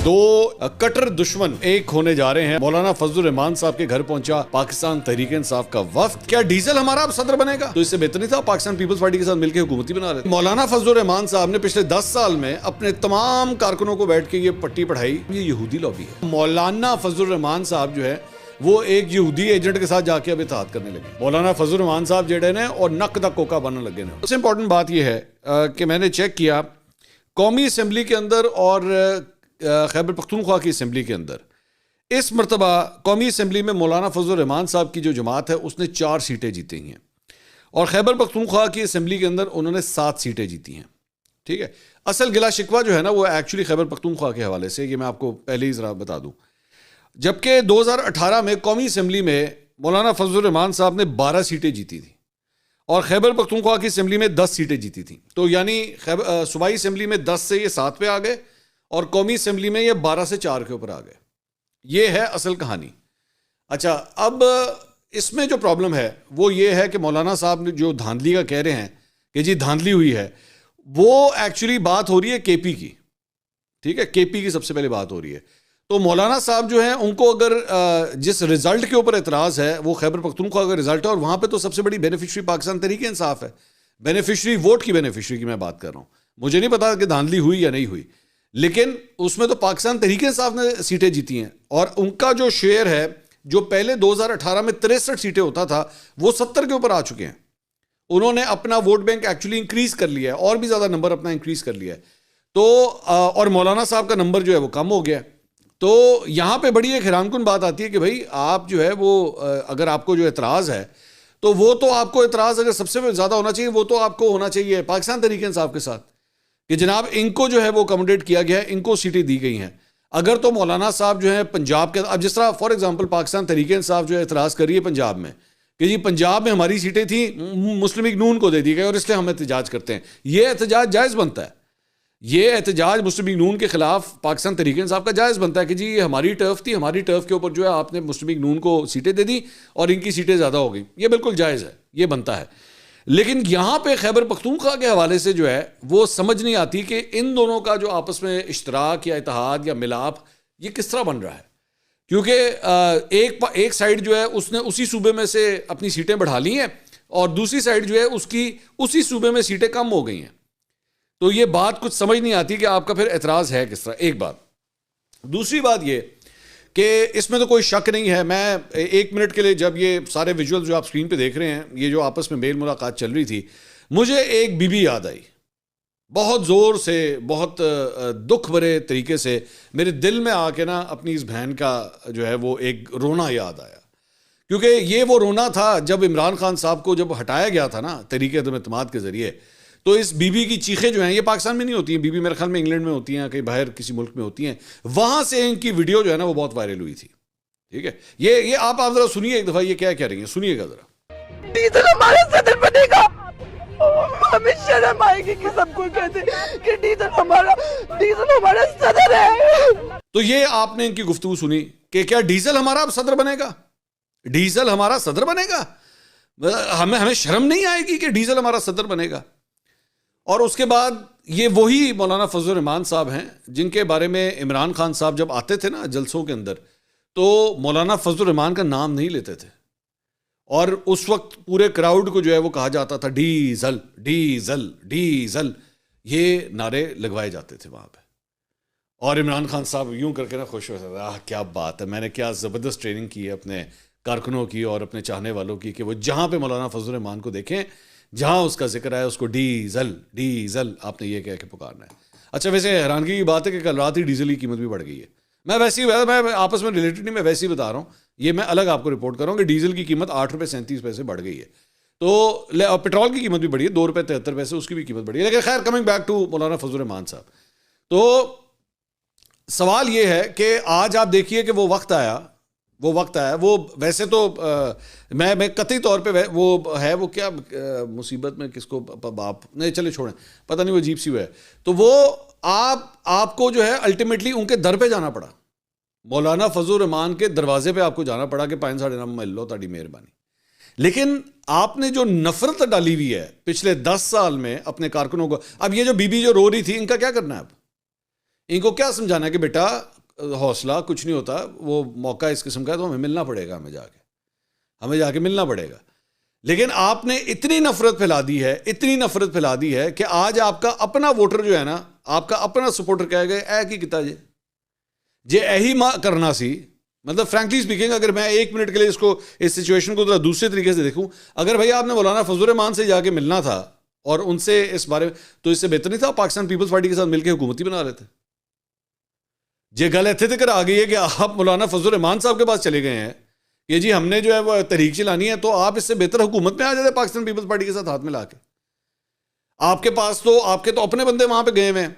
دو کٹر دشمن ایک ہونے جا رہے ہیں. مولانا فضل الرحمان صاحب کے گھر پہنچا پاکستان تحریک انصاف کا وفد. کیا ڈیزل ہمارا اب صدر بنے گا؟ تو اس سے بہتر نہیں تھا پاکستان پیپلز پارٹی کے ساتھ مل کے حکومتی بنا لیتے. مولانا فضل الرحمان صاحب نے پچھلے 10 سال میں اپنے تمام کارکنوں کو بیٹھ کے یہ پٹی پڑھائی یہ یہودی لابی ہے. مولانا فضل الرحمان صاحب جو ہے وہ ایک یہودی ایجنٹ کے ساتھ جا کے اب اتحاد کرنے لگے. مولانا فضل الرحمان صاحب جڑے نے اور نک دا کوکا بننے لگے نے. سب سے امپورٹنٹ بات یہ ہے کہ میں نے چیک کیا قومی اسمبلی کے اندر اور خیبر پختونخوا کی اسمبلی کے اندر اس مرتبہ قومی اسمبلی میں مولانا فضل الرحمان صاحب کی جو جماعت ہے اس نے 4 سیٹیں جیتی ہیں اور خیبر پختونخوا کی اسمبلی کے اندر انہوں نے 7 سیٹیں جیتی ہیں. ٹھیک ہے. اصل گلا شکوہ جو ہے نا وہ ایکچولی خیبر پختونخوا کے حوالے سے یہ میں آپ کو پہلے ہی ذرا بتا دوں. جبکہ 2018 میں قومی اسمبلی میں مولانا فضل الرحمان صاحب نے 12 سیٹیں جیتی تھیں اور خیبر پختونخوا کی اسمبلی میں 10 سیٹیں جیتی تھیں. تو یعنی صوبائی اسمبلی میں 10 سے یہ 7 پہ آ گئے اور قومی اسمبلی میں یہ 12 سے 4 کے اوپر آ گئے. یہ ہے اصل کہانی. اچھا اب اس میں جو پرابلم ہے وہ یہ ہے کہ مولانا صاحب نے جو دھاندلی کا کہہ رہے ہیں کہ جی دھاندلی ہوئی ہے وہ ایکچولی بات ہو رہی ہے کے پی کی. ٹھیک ہے. کے پی کی سب سے پہلے بات ہو رہی ہے. تو مولانا صاحب جو ہیں ان کو اگر جس رزلٹ کے اوپر اعتراض ہے وہ خیبر پختونخوا کا رزلٹ ہے اور وہاں پہ تو سب سے بڑی بینیفیشری پاکستان تحریک انصاف ہے. بینیفیشری ووٹ کی بینیفیشری کی میں بات کر رہا ہوں. مجھے نہیں پتا کہ دھاندلی ہوئی یا نہیں ہوئی لیکن اس میں تو پاکستان تحریک انصاف نے سیٹیں جیتی ہیں اور ان کا جو شیئر ہے جو پہلے 2018 میں 63 سیٹیں ہوتا تھا وہ 70 کے اوپر آ چکے ہیں. انہوں نے اپنا ووٹ بینک ایکچولی انکریز کر لیا ہے اور بھی زیادہ نمبر اپنا انکریز کر لیا ہے. تو اور مولانا صاحب کا نمبر جو ہے وہ کم ہو گیا. تو یہاں پہ بڑی ایک حیران کن بات آتی ہے کہ بھائی آپ جو ہے وہ اگر آپ کو جو اعتراض ہے تو وہ تو آپ کو اعتراض اگر سب سے زیادہ ہونا چاہیے وہ تو آپ کو ہونا چاہیے پاکستان تحریک انصاف کے ساتھ کہ جناب ان کو جو ہے وہ اکوموڈیٹ کیا گیا ہے, ان کو سیٹیں دی گئی ہیں. اگر تو مولانا صاحب جو ہے پنجاب کے اب جس طرح فار ایگزامپل پاکستان تحریک انصاف جو ہے اعتراض کر رہی ہے پنجاب میں کہ جی پنجاب میں ہماری سیٹیں تھیں مسلم لیگ نون کو دے دی گئی اور اس لیے ہم احتجاج کرتے ہیں. یہ احتجاج جائز بنتا ہے. یہ احتجاج مسلم لیگ نون کے خلاف پاکستان تحریک انصاف کا جائز بنتا ہے کہ جی یہ ہماری ٹرف تھی, ہماری ٹرف کے اوپر جو ہے آپ نے مسلم لیگ نون کو سیٹیں دے دی اور ان کی سیٹیں زیادہ ہو گئی. یہ بالکل جائز ہے, یہ بنتا ہے. لیکن یہاں پہ خیبر پختونخوا کے حوالے سے جو ہے وہ سمجھ نہیں آتی کہ ان دونوں کا جو آپس میں اشتراک یا اتحاد یا ملاپ یہ کس طرح بن رہا ہے. کیونکہ ایک سائڈ جو ہے اس نے اسی صوبے میں سے اپنی سیٹیں بڑھا لی ہیں اور دوسری سائڈ جو ہے اس کی اسی صوبے میں سیٹیں کم ہو گئی ہیں. تو یہ بات کچھ سمجھ نہیں آتی کہ آپ کا پھر اعتراض ہے کس طرح. ایک بات. دوسری بات یہ کہ اس میں تو کوئی شک نہیں ہے. میں 1 منٹ کے لیے جب یہ سارے ویژول جو آپ اسکرین پہ دیکھ رہے ہیں یہ جو آپس میں میل ملاقات چل رہی تھی مجھے ایک بی بی یاد آئی بہت زور سے, بہت دکھ بھرے طریقے سے میرے دل میں آ کے نا اپنی اس بہن کا جو ہے وہ ایک رونا یاد آیا. کیونکہ یہ وہ رونا تھا جب عمران خان صاحب کو جب ہٹایا گیا تھا نا تحریک عدم اعتماد کے ذریعے تو اس بی بی کی چیخیں جو ہیں یہ پاکستان میں نہیں ہوتی ہیں. بی بی میرے خیال میں انگلینڈ میں ہوتی ہیں, کہیں باہر کسی ملک میں ہوتی ہیں. وہاں سے ان کی ویڈیو جو ہے نا وہ بہت وائرل ہوئی تھی. ٹھیک ہے. یہ آپ ذرا سنیے ایک دفعہ یہ کیا کہہ رہی ہیں, سنیے گا ذرا. ڈیزل ہمارا صدر بنے گا. ہمیں شرم آئے گی کہ سب کو کہتے کہ ڈیزل ہمارا صدر ہے. تو یہ آپ نے ان کی گفتگو سنی کہ کیا ڈیزل ہمارا اب صدر بنے گا, ڈیزل ہمارا صدر بنے گا. ہمیں شرم نہیں آئے گی کہ ڈیزل ہمارا صدر بنے گا. اور اس کے بعد یہ وہی مولانا فضل الرحمان صاحب ہیں جن کے بارے میں عمران خان صاحب جب آتے تھے نا جلسوں کے اندر تو مولانا فضل الرحمان کا نام نہیں لیتے تھے اور اس وقت پورے کراؤڈ کو جو ہے وہ کہا جاتا تھا ڈیزل ڈیزل ڈیزل, یہ نعرے لگوائے جاتے تھے وہاں پہ. اور عمران خان صاحب یوں کر کے نا خوش ہوتا تھا, کیا بات ہے, میں نے کیا زبردست ٹریننگ کی ہے اپنے کارکنوں کی اور اپنے چاہنے والوں کی کہ وہ جہاں پہ مولانا فضل الرحمان کو دیکھیں جہاں اس کا ذکر ہے اس کو ڈیزل ڈیزل آپ نے یہ کہہ کے پکارنا ہے. اچھا ویسے حیرانگی کی بات ہے کہ کل رات ہی ڈیزل کی قیمت بھی بڑھ گئی ہے. میں آپس میں ریلیٹڈ نہیں, میں ویسے ہی بتا رہا ہوں, یہ میں الگ آپ کو رپورٹ کر رہا ہوں کہ ڈیزل کی قیمت 8 روپے 37 پیسے بڑھ گئی ہے. تو پیٹرول کی قیمت بھی بڑھی ہے 2 روپے 73 پیسے, اس کی بھی قیمت بڑھی ہے. لیکن خیر کمنگ بیک ٹو مولانا فضل الرحمان صاحب, تو سوال یہ ہے کہ آج آپ دیکھیے کہ وہ وقت آیا وہ ویسے تو میں قطعی طور پہ وہ ہے وہ کیا مصیبت میں کس کو باپ نہیں, چلے چھوڑیں, پتہ نہیں وہ عجیب سی ہوا ہے. تو وہ آپ کو جو ہے الٹیمیٹلی ان کے در پہ جانا پڑا, مولانا فضل الرحمان کے دروازے پہ آپ کو جانا پڑا کہ 5.5 مل لو تاڑی مہربانی. لیکن آپ نے جو نفرت ڈالی ہوئی ہے پچھلے 10 سال میں اپنے کارکنوں کو, اب یہ جو بی بی جو رو رہی تھی ان کا کیا کرنا ہے, اب ان کو کیا سمجھانا ہے کہ بیٹا حوصلہ کچھ نہیں ہوتا, وہ موقع اس قسم کا ہے تو ہمیں ملنا پڑے گا, ہمیں جا کے ملنا پڑے گا. لیکن آپ نے اتنی نفرت پھیلا دی ہے کہ آج آپ کا اپنا ووٹر جو ہے نا, آپ کا اپنا سپورٹر کہے گا اے کی کتا جے ایہی ماں کرنا سی. مطلب فرینکلی سپیکنگ, اگر میں ایک منٹ کے لیے اس سچویشن کو دوسرے طریقے سے دیکھوں, اگر بھائی آپ نے مولانا فضل الرحمان سے جا کے ملنا تھا اور ان سے اس بارے میں, تو اس سے بہتر نہیں تھا پاکستان پیپلز پارٹی کے ساتھ مل کے حکومتی بنا لیتے. یہ گل اتنے تک آ گئی ہے کہ آپ مولانا فضل الرحمان صاحب کے پاس چلے گئے ہیں کہ جی ہم نے جو ہے وہ تحریک چلانی ہے, تو آپ اس سے بہتر حکومت میں آ جاتے پاکستان پیپلز پارٹی کے ساتھ ہاتھ ملا کے. آپ کے پاس تو آپ کے تو اپنے بندے وہاں پہ گئے ہوئے ہیں,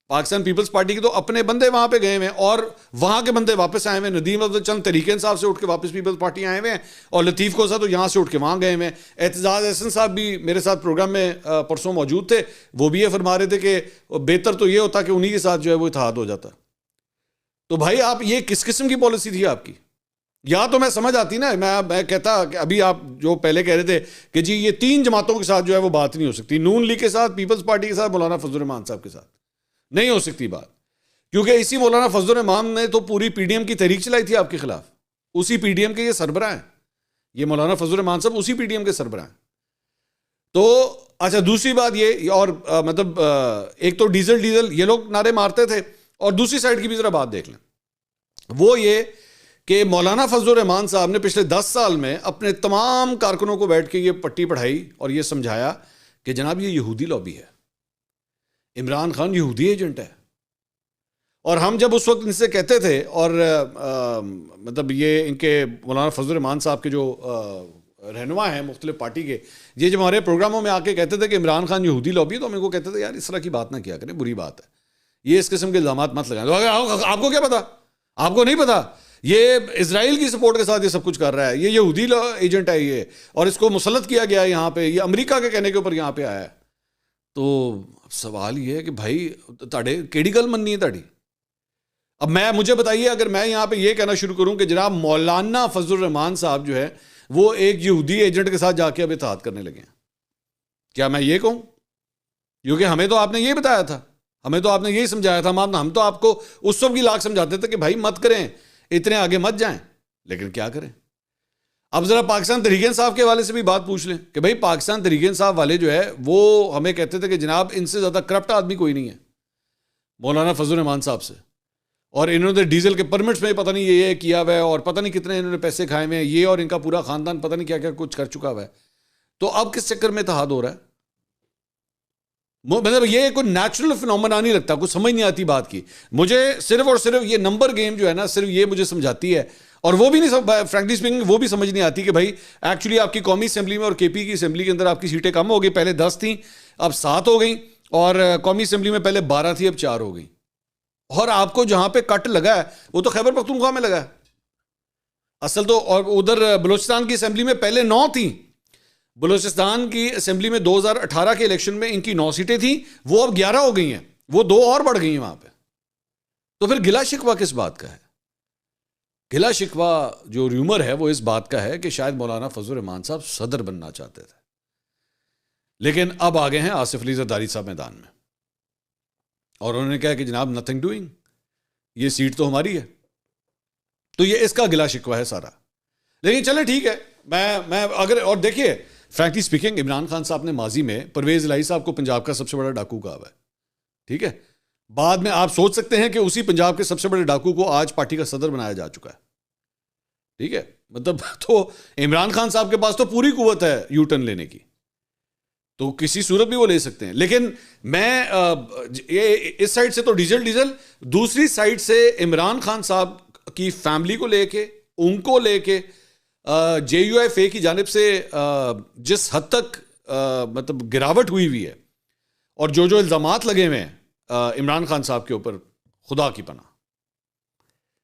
پاکستان پیپلز پارٹی کے تو اپنے بندے وہاں پہ گئے ہوئے ہیں, اور وہاں کے بندے واپس آئے ہوئے ہیں. ندیم افضل چند تحریک انصاف سے اٹھ کے واپس پیپلز پارٹی آئے ہوئے ہیں, اور لطیف کوسا تو یہاں سے اٹھ کے وہاں گئے ہوئے ہیں. اعتزاز احسن صاحب بھی میرے ساتھ پروگرام میں پرسوں موجود تھے, وہ بھی یہ فرما رہے تھے کہ بہتر تو یہ ہوتا کہ انہی کے ساتھ جو ہے وہ اتحاد ہو جاتا. تو بھائی آپ یہ کس قسم کی پالیسی تھی آپ کی؟ یا تو میں سمجھ آتی نا, میں کہتا کہ ابھی آپ جو پہلے کہہ رہے تھے کہ جی یہ 3 جماعتوں کے ساتھ جو ہے وہ بات نہیں ہو سکتی, نون لیگ کے ساتھ, پیپلز پارٹی کے ساتھ, مولانا فضل الرحمان صاحب کے ساتھ نہیں ہو سکتی بات, کیونکہ اسی مولانا فضل الرحمان نے تو پوری پی ڈی ایم کی تحریک چلائی تھی آپ کے خلاف. اسی پی ڈی ایم کے یہ سربراہ ہیں, یہ مولانا فضل الرحمان صاحب اسی پی ڈی ایم کے سربراہ ہیں. تو اچھا دوسری بات یہ, اور مطلب ایک تو ڈیزل یہ لوگ نعرے مارتے تھے, اور دوسری سائڈ کی بھی ذرا بات دیکھ لیں, وہ یہ کہ مولانا فضل الرحمان صاحب نے پچھلے 10 سال میں اپنے تمام کارکنوں کو بیٹھ کے یہ پٹی پڑھائی اور یہ سمجھایا کہ جناب یہ یہودی لابی ہے, عمران خان یہودی ایجنٹ ہے. اور ہم جب اس وقت ان سے کہتے تھے, اور مطلب یہ ان کے مولانا فضل الرحمان صاحب کے جو رہنما ہیں مختلف پارٹی کے, یہ جب ہمارے پروگراموں میں آ کے کہتے تھے کہ عمران خان یہودی لابی ہے, تو ہم ان کو کہتے تھے یار اس طرح کی بات نہ کیا کریں, بری بات ہے, یہ اس قسم کے الزامات مت لگائیں. تو آپ کو کیا پتا, آپ کو نہیں پتا یہ اسرائیل کی سپورٹ کے ساتھ یہ سب کچھ کر رہا ہے, یہ یہودی ایجنٹ ہے یہ, اور اس کو مسلط کیا گیا ہے یہاں پہ, یہ امریکہ کے کہنے کے اوپر یہاں پہ آیا ہے. تو سوال یہ ہے کہ بھائی تاڑے کیڑی گل مننی ہے تاڑی. اب مجھے بتائیے, اگر میں یہاں پہ یہ کہنا شروع کروں کہ جناب مولانا فضل الرحمان صاحب جو ہے وہ ایک یہودی ایجنٹ کے ساتھ جا کے اب اتحاد کرنے لگے ہیں, کیا میں یہ کہوں؟ کیونکہ ہمیں تو آپ نے یہ بتایا تھا, ہمیں تو آپ نے یہی سمجھایا تھا, ہم تو آپ کو اس وقت کی لاکھ سمجھاتے تھے کہ بھائی مت کریں, اتنے آگے مت جائیں, لیکن کیا کریں. اب ذرا پاکستان تحریک انصاف کے والے سے بھی بات پوچھ لیں کہ بھائی پاکستان تحریک انصاف والے جو ہے وہ ہمیں کہتے تھے کہ جناب ان سے زیادہ کرپٹ آدمی کوئی نہیں ہے مولانا فضل الرحمان صاحب سے, اور انہوں نے ڈیزل کے پرمٹس میں پتہ نہیں یہ کیا ہوا ہے, اور پتہ نہیں کتنے انہوں نے پیسے کھائے ہوئے ہیں, یہ اور ان کا پورا خاندان پتہ نہیں کیا کیا کچھ کر چکا ہوا ہے. تو اب کس چکر میں اتحاد ہو رہا ہے؟ مطلب یہ کوئی نیچرل فنومنا نہیں لگتا, کچھ سمجھ نہیں آتی بات کی. مجھے صرف اور صرف یہ نمبر گیم جو ہے نا, صرف یہ مجھے سمجھاتی ہے, اور وہ بھی نہیں, فرینکلی اسپیکنگ وہ بھی سمجھ نہیں آتی کہ بھائی ایکچولی آپ کی قومی اسمبلی میں اور کے پی کی اسمبلی کے اندر آپ کی سیٹیں کم ہو گئی, پہلے 10 تھیں اب 7 ہو گئیں, اور قومی اسمبلی میں پہلے 12 تھی اب 4 ہو گئیں, اور آپ کو جہاں پہ کٹ لگا ہے وہ تو خیبر پختونخوا میں لگا ہے اصل تو, اور ادھر بلوچستان کی اسمبلی میں پہلے 9 تھیں. بلوچستان کی اسمبلی میں 2018 کے الیکشن میں ان کی 9 سیٹیں تھیں, وہ اب 11 ہو گئی ہیں, وہ 2 اور بڑھ گئی ہیں وہاں پہ. تو پھر گلا شکوہ کس بات کا ہے؟ گلا شکوہ جو ریومر ہے وہ اس بات کا ہے کہ شاید مولانا فضل الرحمان صاحب صدر بننا چاہتے تھے, لیکن اب آ گئے ہیں آصف علی زرداری صاحب میدان میں, اور انہوں نے کہا کہ جناب نتھنگ ڈوئنگ, یہ سیٹ تو ہماری ہے. تو یہ اس کا گلا شکوہ ہے سارا. لیکن چلے ٹھیک ہے, میں اگر, اور دیکھیے فرینکلی اسپیکنگ عمران خان صاحب نے ماضی میں پرویز الہی صاحب کو پنجاب کا سب سے بڑا ڈاکو کہا ہوا ہے, ٹھیک ہے, بعد میں آپ سوچ سکتے ہیں کہ اسی پنجاب کے سب سے بڑے ڈاکو کو آج پارٹی کا صدر بنایا جا چکا ہے, ٹھیک ہے. مطلب تو عمران خان صاحب کے پاس تو پوری قوت ہے یو ٹرن لینے کی, تو کسی صورت بھی وہ لے سکتے ہیں. لیکن میں اس سائڈ سے تو ڈیزل, دوسری سائڈ سے عمران خان صاحب کی فیملی کو لے کے, ان کو لے کے جے یو ایف اے کی جانب سے جس حد تک مطلب گراوٹ ہوئی ہے, اور جو الزامات لگے ہوئے ہیں عمران خان صاحب کے اوپر, خدا کی پناہ.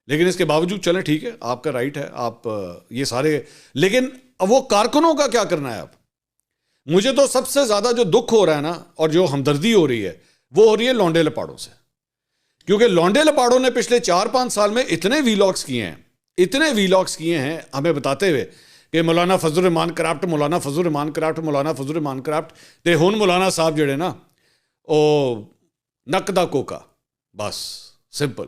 لیکن اس کے باوجود چلیں ٹھیک ہے, آپ کا رائٹ ہے, آپ یہ سارے, لیکن وہ کارکنوں کا کیا کرنا ہے اب؟ مجھے تو سب سے زیادہ جو دکھ ہو رہا ہے نا, اور جو ہمدردی ہو رہی ہے, وہ ہو رہی ہے لونڈے لپاڑوں سے. کیونکہ لونڈے لپاڑوں نے پچھلے 4-5 سال میں اتنے ویلاگس کیے ہیں ہمیں بتاتے ہوئے کہ مولانا فضل الرحمان کرپٹ, مولانا فضل الرحمان کرپٹ, مولانا فضل الرحمان کرپٹ. تے ہن مولانا صاحب جڑے نا او نک دا کوکا, ਬਸ ਸਿੰਪਲ